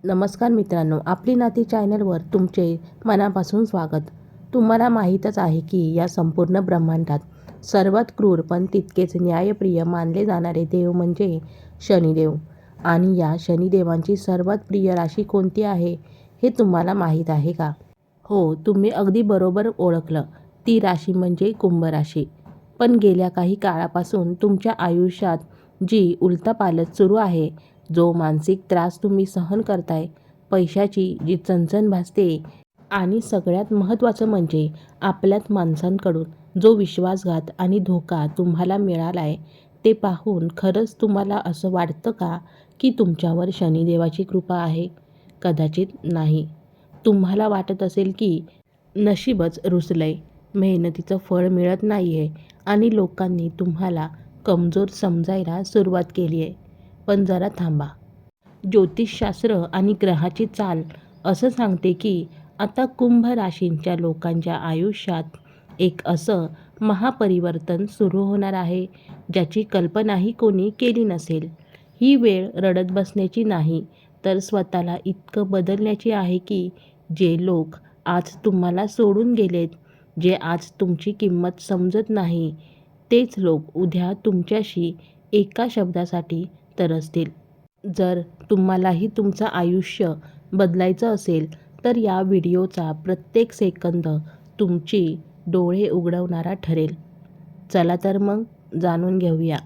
नमस्कार मित्रांनो, आपली नाती चॅनलवर तुमचे मनापासून स्वागत. तुम्हाला माहीतच आहे की या संपूर्ण ब्रह्मांडात सर्वात क्रूर पण तितकेच न्यायप्रिय मानले जाणारे देव म्हणजे शनिदेव. आणि या शनिदेवांची सर्वात प्रिय राशी कोणती आहे हे तुम्हाला माहीत आहे का? हो, तुम्ही अगदी बरोबर ओळखलं. ती राशी म्हणजे कुंभ राशी. पण गेल्या काही काळापासून तुमच्या आयुष्यात जी उलथापालथ सुरू आहे, जो मानसिक त्रास तुम्ही सहन करताय, पैशाची जी चणचण भासते आणि सगळ्यात महत्त्वाचं म्हणजे आपल्यात माणसांकडून जो विश्वासघात आणि धोका तुम्हाला मिळालाय, ते पाहून खरंच तुम्हाला असं वाटतं का की तुमच्यावर शनिदेवाची कृपा आहे? कदाचित नाही. तुम्हाला वाटत असेल की नशीबच रुसलंय, मेहनतीचं फळ मिळत नाहीये आणि लोकांनी तुम्हाला कमजोर समजायला सुरुवात केली आहे. पण जरा थांबा. ज्योतिषशास्त्र आणि ग्रहाची चाल असं सांगते की आता कुंभ राशींच्या लोकांच्या आयुष्यात एक असं महापरिवर्तन सुरू होणार आहे, ज्याची कल्पनाही कोणी केली नसेल. ही वेळ रडत बसण्याची नाही, तर स्वतःला इतकं बदलण्याची आहे की जे लोक आज तुम्हाला सोडून गेलेत, जे आज तुमची किंमत समजत नाही, तेच लोक उद्या तुमच्याशी एका शब्दासाठी तरसतील. जर तुम्हालाही तुमचं आयुष्य बदलायचं असेल, तर या व्हिडिओचा प्रत्येक सेकंद तुमची डोळे उघडवणारा ठरेल. चला तर मग जाणून घेऊया.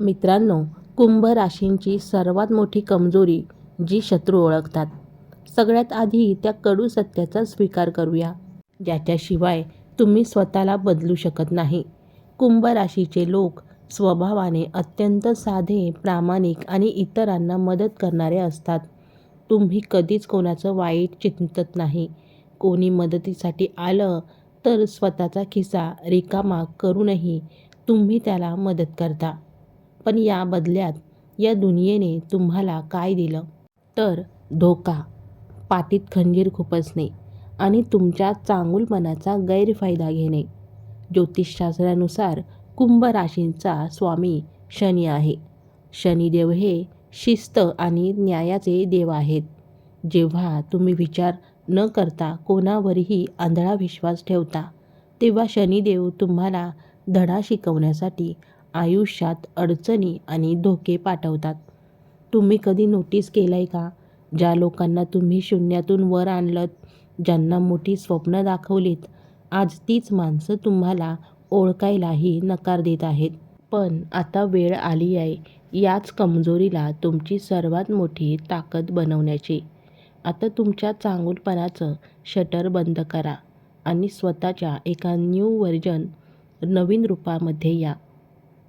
मित्रांनो, कुंभ राशींची सर्वात मोठी कमजोरी जी शत्रू ओळखतात. सगळ्यात आधी त्या कडू सत्याचा स्वीकार करूया, ज्याच्याशिवाय तुम्ही स्वतःला बदलू शकत नाही. कुंभ राशीचे लोक स्वभावाने अत्यंत साधे, प्रामाणिक आणि इतरांना मदत करणारे असतात. तुम्ही कधीच कोणाचं वाईट चिंतत नाही. कोणी मदतीसाठी आलं तर स्वतःचा खिसा रिकामा करूनही तुम्ही त्याला मदत करता. पण या बदल्यात या दुनियेने तुम्हाला काय दिलं? तर धोका, पाठीत खंजीर खुपसणे आणि तुमच्या चांगुलपणाचा गैरफायदा घेणे. ज्योतिषशास्त्रानुसार कुंभ राशींचा स्वामी शनी आहे. शनिदेव हे शिस्त आणि न्यायाचे देव आहेत. जेव्हा तुम्ही विचार न करता कोणावरही आंधळा विश्वास ठेवता, तेव्हा शनिदेव तुम्हाला धडा शिकवण्यासाठी आयुष्यात अडचणी आणि धोके पाठवतात. तुम्ही कधी नोटीस केलंय का? ज्या लोकांना तुम्ही शून्यातून वर आणलंत, ज्यांना मोठी स्वप्न दाखवलीत, आज तीच माणसं तुम्हाला ओळखायलाही नकार देत आहेत. पण आता वेळ आली आहे याच कमजोरीला तुमची सर्वात मोठी ताकद बनवण्याची. आता तुमच्या चांगुलपणाचं शटर बंद करा आणि स्वतःच्या एका न्यू व्हर्जन, नवीन रूपामध्ये या.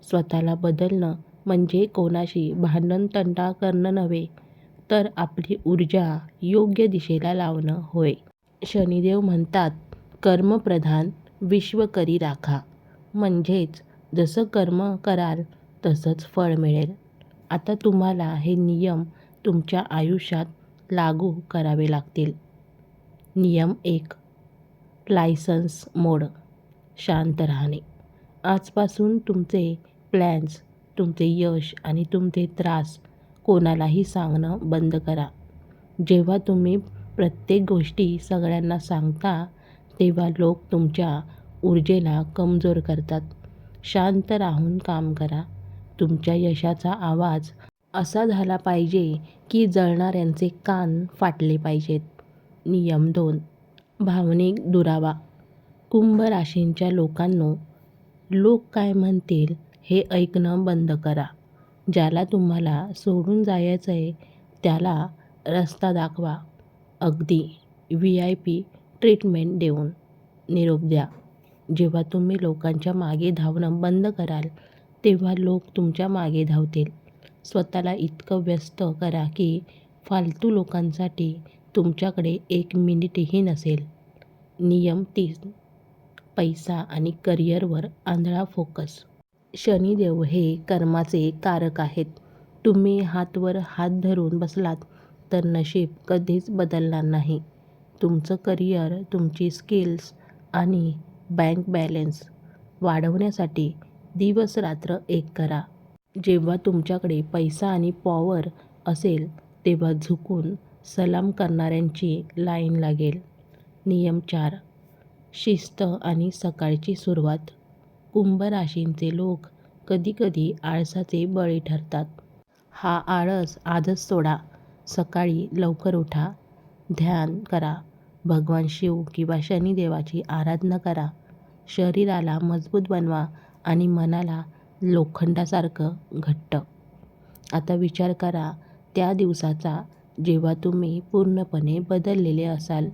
स्वतःला बदलणं म्हणजे कोणाशी भांडण-तंटा करणं नव्हे, तर आपली ऊर्जा योग्य दिशेला लावणं होय. शनिदेव म्हणतात, कर्मप्रधान विश्व करी राखा. म्हणजेच जसं कर्म कराल तसंच फळ मिळेल. आता तुम्हाला हे नियम तुमच्या आयुष्यात लागू करावे लागतील. नियम 1. लायसन्स मोड. शांत राहणे. आजपासून तुमचे प्लॅन्स, तुमचे यश आणि तुमचे त्रास कोणालाही सांगणं बंद करा. जेव्हा तुम्ही प्रत्येक गोष्टी सगळ्यांना सांगता, तेव्हा लोक तुमच्या ऊर्जेला कमजोर करतात. शांत राहून काम करा. तुमच्या यशाचा आवाज असा झाला पाहिजे की जळणाऱ्यांचे कान फाटले पाहिजेत. नियम 2. भावनिक दुरावा. कुंभ राशींच्या लोकांनो, लोक काय म्हणतील हे ऐकणं बंद करा. ज्याला तुम्हाला सोडून जायचंय त्याला रस्ता दाखवा. अगदी VIP ट्रीटमेंट देऊन निरोप द्या. जेव्हा तुम्ही लोकांच्या मागे धावणं बंद कराल, तेव्हा लोक तुमच्या मागे धावतील. स्वतःला इतकं व्यस्त करा की फालतू लोकांसाठी तुमच्याकडे 1 मिनिटही नसेल. नियम 3. पैसा आणि करिअरवर आंधळा फोकस. शनिदेव हे कर्माचे कारक आहेत. तुम्ही हातवर हात धरून बसलात तर नशीब कधीच बदलणार नाही. तुमचं करिअर, तुमची स्किल्स आणि बँक बॅलन्स वाढवण्यासाठी दिवस-रात्र एक करा. जेव्हा तुमच्याकडे पैसा आणि पॉवर असेल, तेव्हा झुकून सलाम करणाऱ्यांची लाईन लागेल. नियम 4. शिस्त आणि सकाळची सुरुवात. कुंभ राशींचे लोक कधीकधी आळसाचे बळी ठरतात. हा आळस आजच सोडा. सकाळी लवकर उठा, ध्यान करा, भगवान शिव किंवा शनिदेवाची आराधना करा. शरीराला मजबूत बनवा आणि मनाला लोखंडासारखं घट्ट. आता विचार करा त्या दिवसाचा जेव्हा तुम्ही पूर्णपणे बदललेले असाल.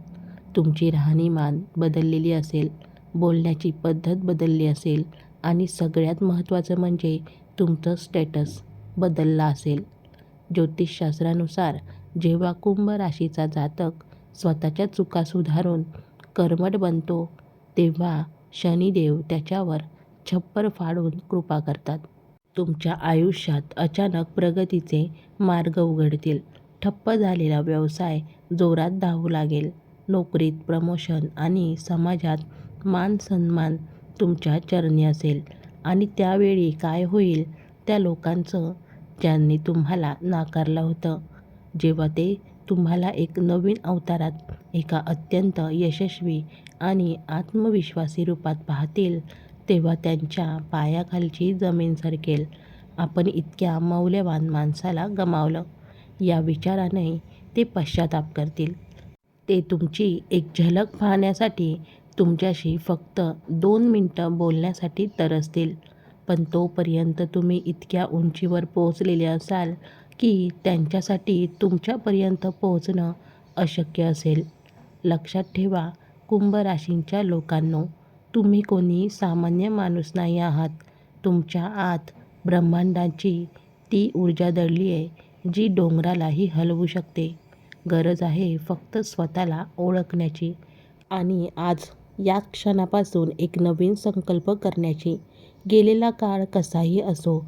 तुमची राहणीमान बदललेली असेल, बोलण्याची पद्धत बदलली असेल आणि सगळ्यात महत्त्वाचं म्हणजे तुमचं स्टेटस बदलला असेल. ज्योतिषशास्त्रानुसार जेव्हा कुंभ राशीचा जातक स्वतःच्या चुका सुधारून कर्मठ बनतो तेव्हा शनिदेव त्याच्यावर छप्पर फाडून कृपा करतात. तुमच्या आयुष्यात अचानक प्रगतीचे मार्ग उघडतील. ठप्प झालेला व्यवसाय जोरात धावू लागेल. नोकरीत प्रमोशन आणि समाजात मान सन्मान तुमच्या चरणी असेल. आणि त्यावेळी काय होईल त्या लोकांचं ज्यांनी तुम्हाला नाकारलं होतं, जेव्हा ते तुम्हाला एक नवीन अवतारात एका अत्यंत यशस्वी आणि आत्मविश्वासी रूपात पाहतील तेव्हा त्यांच्या पायाखालची जमीन सरकेल. आपण इतक्या मौल्यवान माणसाला गमावलं या विचाराने ते पश्चाताप करतील. ते तुमची एक झलक पाहण्यासाठी तुमच्याशी फक्त 2 मिनिटं बोलण्यासाठी तरसतील. पण तोपर्यंत तुम्ही इतक्या उंचीवर पोहोचलेले असाल की त्यांच्यासाठी तुमच्यापर्यंत पोहोचणं अशक्य असेल. लक्षात ठेवा कुंभ राशींच्या लोकांनो, तुम्ही कोणी सामान्य माणूस नाही आहात. तुमच्या आत ब्रह्मांडाची ती ऊर्जा दडली आहे जी डोंगरालाही हलवू शकते. गरज आहे फक्त स्वतःला ओळखण्याची आणि आज या क्षणापासून एक नवीन संकल्प करण्याची. गेलेला काळ कसाही असो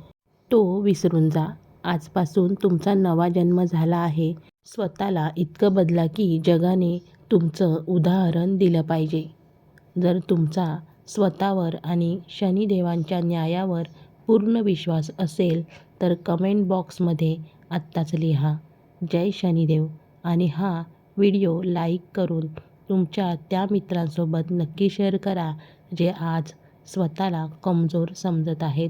तो विसरून जा. आजपासून तुमचा नवा जन्म झाला आहे. स्वतःला इतकं बदला की जगाने तुमचं उदाहरण दिलं पाहिजे. जर तुमचा स्वतःवर आणि शनिदेवांच्या न्यायावर पूर्ण विश्वास असेल तर कमेंट बॉक्समध्ये आत्ताच लिहा, जय शनिदेव. आणि हा व्हिडिओ लाईक करून तुमच्या त्या मित्रांसोबत नक्की शेअर करा जे आज स्वतःला कमजोर समजत आहेत.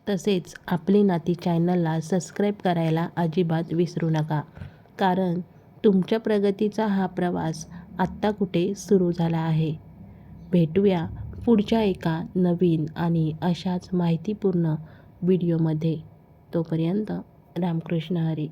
तसेच आपली नाती चॅनलला सबस्क्राईब करायला अजिबात विसरू नका. कारण तुमच्या प्रगतीचा हा प्रवास आत्ता कुठे सुरू झाला आहे. भेटूया पुढच्या एका नवीन आणि अशाच माहितीपूर्ण व्हिडिओमध्ये. तोपर्यंत रामकृष्ण हरी.